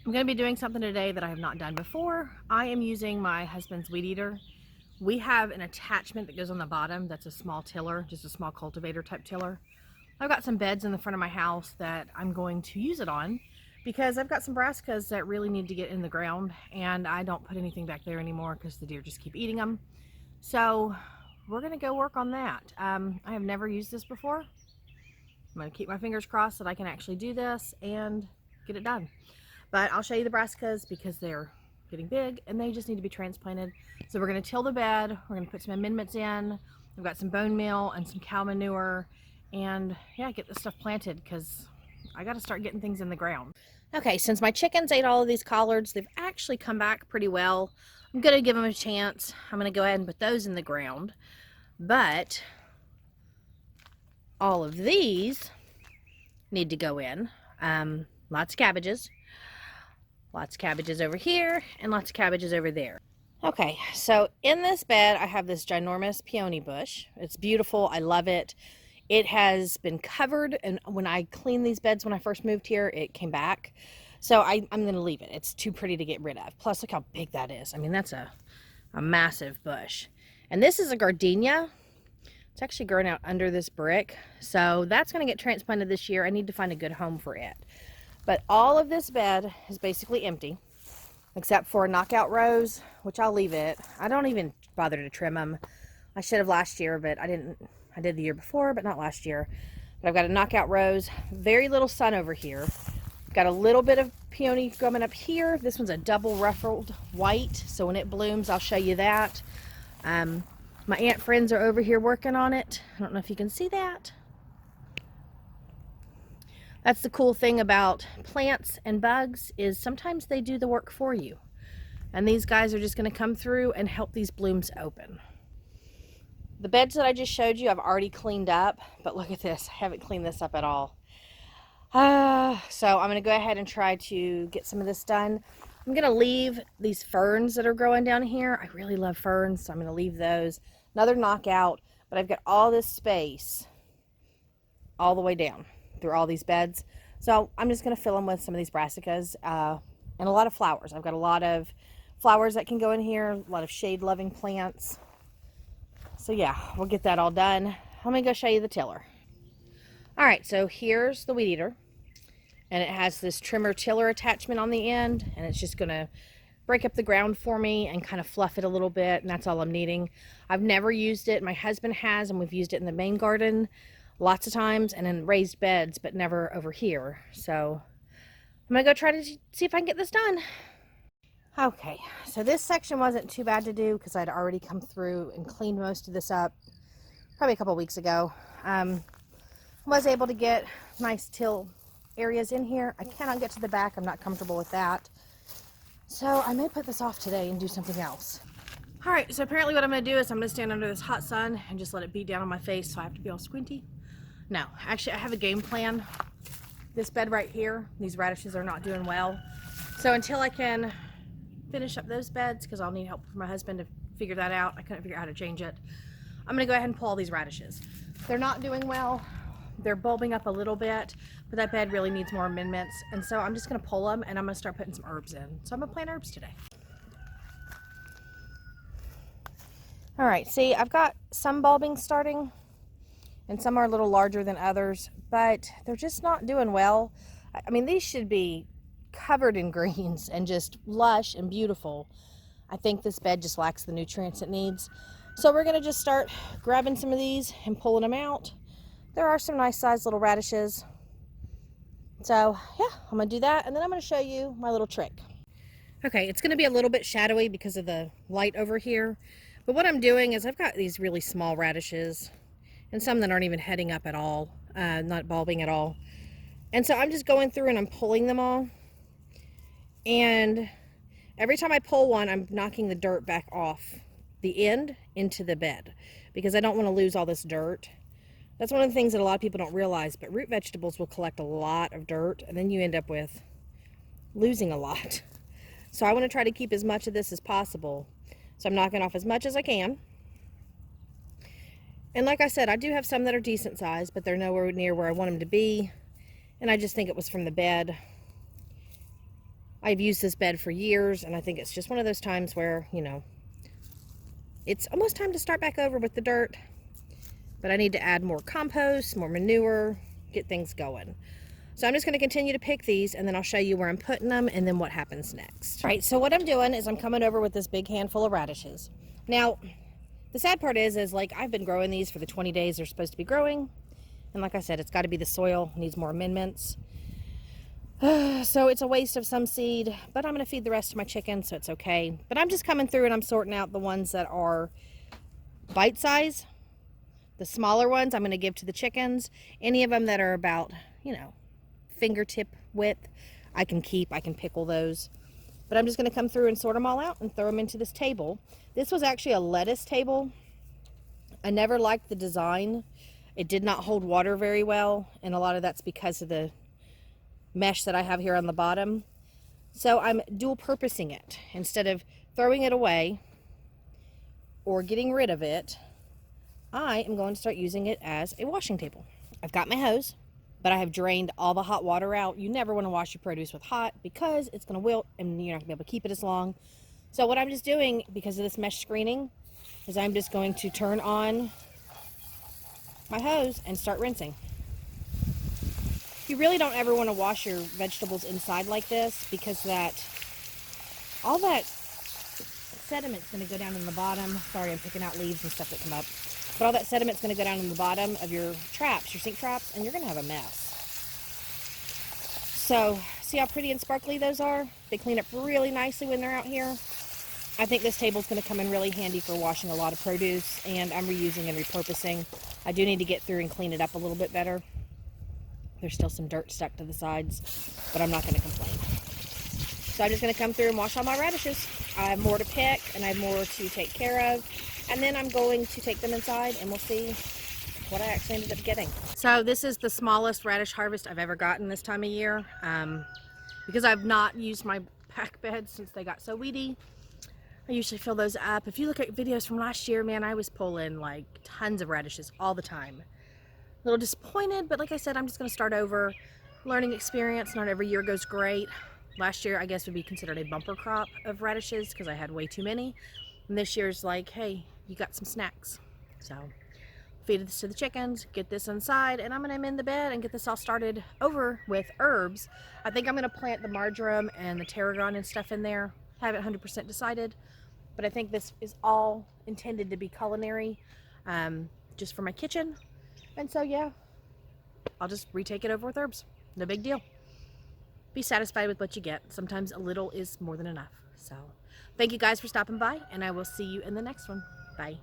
I'm going to be doing something today that I have not done before. I am using my husband's weed eater. We have an attachment that goes on the bottom that's a small tiller, just a small cultivator type tiller. I've got some beds in the front of my house that I'm going to use it on because I've got some brassicas that really need to get in the ground, and I don't put anything back there anymore because the deer just keep eating them. So we're going to go work on that. I have never used this before. I'm going to keep my fingers crossed that I can actually do this and get it done. But I'll show you the brassicas because they're getting big and they just need to be transplanted. So we're going to till the bed. We're going to put some amendments in. I've got some bone meal and some cow manure, and yeah, get this stuff planted because I got to start getting things in the ground. Okay, since my chickens ate all of these collards, they've actually come back pretty well. I'm going to give them a chance. I'm going to go ahead and put those in the ground. But all of these need to go in. Lots of cabbages. Lots of cabbages over here and lots of cabbages over there. Okay, so in this bed I have this ginormous peony bush. It's beautiful. I love it. It has been covered, and when I cleaned these beds when I first moved here, it came back. So I'm going to leave it. It's too pretty to get rid of. Plus, look how big that is. I mean, that's a massive bush. And this is a gardenia. It's actually growing out under this brick. So that's going to get transplanted this year. I need to find a good home for it. But all of this bed is basically empty, except for a knockout rose, which I'll leave it. I don't even bother to trim them. I should have last year, but I didn't. I did the year before, but not last year. But I've got a knockout rose, very little sun over here. Got a little bit of peony coming up here. This one's a double ruffled white, so when it blooms, I'll show you that. My aunt friends are over here working on it. I don't know if you can see that. That's the cool thing about plants and bugs, is sometimes they do the work for you. And these guys are just going to come through and help these blooms open. The beds that I just showed you, I've already cleaned up, but look at this. I haven't cleaned this up at all. So I'm going to go ahead and try to get some of this done. I'm going to leave these ferns that are growing down here. I really love ferns, so I'm going to leave those. Another knockout, but I've got all this space all the way down through all these beds. So I'm just going to fill them with some of these brassicas and a lot of flowers. I've got a lot of flowers that can go in here, a lot of shade loving plants. So yeah, we'll get that all done. I'm going to go show you the tiller. All right, so here's the weed eater, and it has this trimmer tiller attachment on the end, and it's just going to break up the ground for me and kind of fluff it a little bit, and that's all I'm needing. I've never used it. My husband has, and we've used it in the main garden lots of times and in raised beds, but never over here. So I'm gonna go try to see if I can get this done. Okay, so this section wasn't too bad to do because I'd already come through and cleaned most of this up probably a couple weeks ago. Was able to get nice till areas in here. I cannot get to the back. I'm not comfortable with that. So I may put this off today and do something else. All right, so apparently what I'm gonna do is I'm gonna stand under this hot sun and just let it beat down on my face, so I have to be all squinty. No, actually I have a game plan. This bed right here, these radishes are not doing well. So until I can finish up those beds, because I'll need help from my husband to figure that out. I couldn't figure out how to change it. I'm gonna go ahead and pull all these radishes. They're not doing well. They're bulbing up a little bit, but that bed really needs more amendments. And so I'm just gonna pull them and I'm gonna start putting some herbs in. So I'm gonna plant herbs today. All right, see, I've got some bulbing starting, and some are a little larger than others, but they're just not doing well. I mean, these should be covered in greens and just lush and beautiful. I think this bed just lacks the nutrients it needs. So we're gonna just start grabbing some of these and pulling them out. There are some nice sized little radishes. So yeah, I'm gonna do that, and then I'm gonna show you my little trick. Okay, it's gonna be a little bit shadowy because of the light over here. But what I'm doing is I've got these really small radishes, and some that aren't even heading up at all, not bulbing at all. And so I'm just going through and I'm pulling them all. And every time I pull one, I'm knocking the dirt back off the end into the bed because I don't want to lose all this dirt. That's one of the things that a lot of people don't realize, but root vegetables will collect a lot of dirt, and then you end up with losing a lot. So I want to try to keep as much of this as possible. So I'm knocking off as much as I can. And like I said, I do have some that are decent size, but they're nowhere near where I want them to be. And I just think it was from the bed. I've used this bed for years, and I think it's just one of those times where, you know, it's almost time to start back over with the dirt, but I need to add more compost, more manure, get things going. So I'm just going to continue to pick these, and then I'll show you where I'm putting them and then what happens next. All right, so what I'm doing is I'm coming over with this big handful of radishes. Now, the sad part is like I've been growing these for the 20 days they're supposed to be growing. And like I said, it's got to be the soil, needs more amendments. So it's a waste of some seed, but I'm going to feed the rest of my chickens, so it's okay. But I'm just coming through and I'm sorting out the ones that are bite size. The smaller ones I'm going to give to the chickens. Any of them that are about, you know, fingertip width, I can keep. I can pickle those. But I'm just going to come through and sort them all out and throw them into this table. This was actually a lettuce table. I never liked the design. It did not hold water very well, and a lot of that's because of the mesh that I have here on the bottom. So I'm dual purposing it. Instead of throwing it away or getting rid of it, I am going to start using it as a washing table. I've got my hose, but I have drained all the hot water out. You never want to wash your produce with hot because it's going to wilt and you're not going to be able to keep it as long. So what I'm just doing, because of this mesh screening, is I'm just going to turn on my hose and start rinsing. You really don't ever want to wash your vegetables inside like this, because all that sediment's going to go down in the bottom. Sorry, I'm picking out leaves and stuff that come up. But all that sediment's going to go down in the bottom of your traps, your sink traps, and you're going to have a mess. So, see how pretty and sparkly those are? They clean up really nicely when they're out here. I think this table's going to come in really handy for washing a lot of produce, and I'm reusing and repurposing. I do need to get through and clean it up a little bit better. There's still some dirt stuck to the sides, but I'm not going to complain. So I'm just going to come through and wash all my radishes. I have more to pick, and I have more to take care of. And then I'm going to take them inside, and we'll see what I actually ended up getting. So this is the smallest radish harvest I've ever gotten this time of year. Because I've not used my pack beds since they got so weedy. I usually fill those up. If you look at videos from last year, man, I was pulling like tons of radishes all the time. A little disappointed, but like I said, I'm just going to start over. Learning experience. Not every year goes great. Last year, I guess, would be considered a bumper crop of radishes because I had way too many. And this year's like, hey, you got some snacks. So feed this to the chickens, get this inside, and I'm going to amend the bed and get this all started over with herbs. I think I'm going to plant the marjoram and the tarragon and stuff in there. Haven't 100% decided, but I think this is all intended to be culinary, just for my kitchen. And so, yeah, I'll just retake it over with herbs. No big deal. Be satisfied with what you get. Sometimes a little is more than enough. So thank you guys for stopping by, and I will see you in the next one. Bye.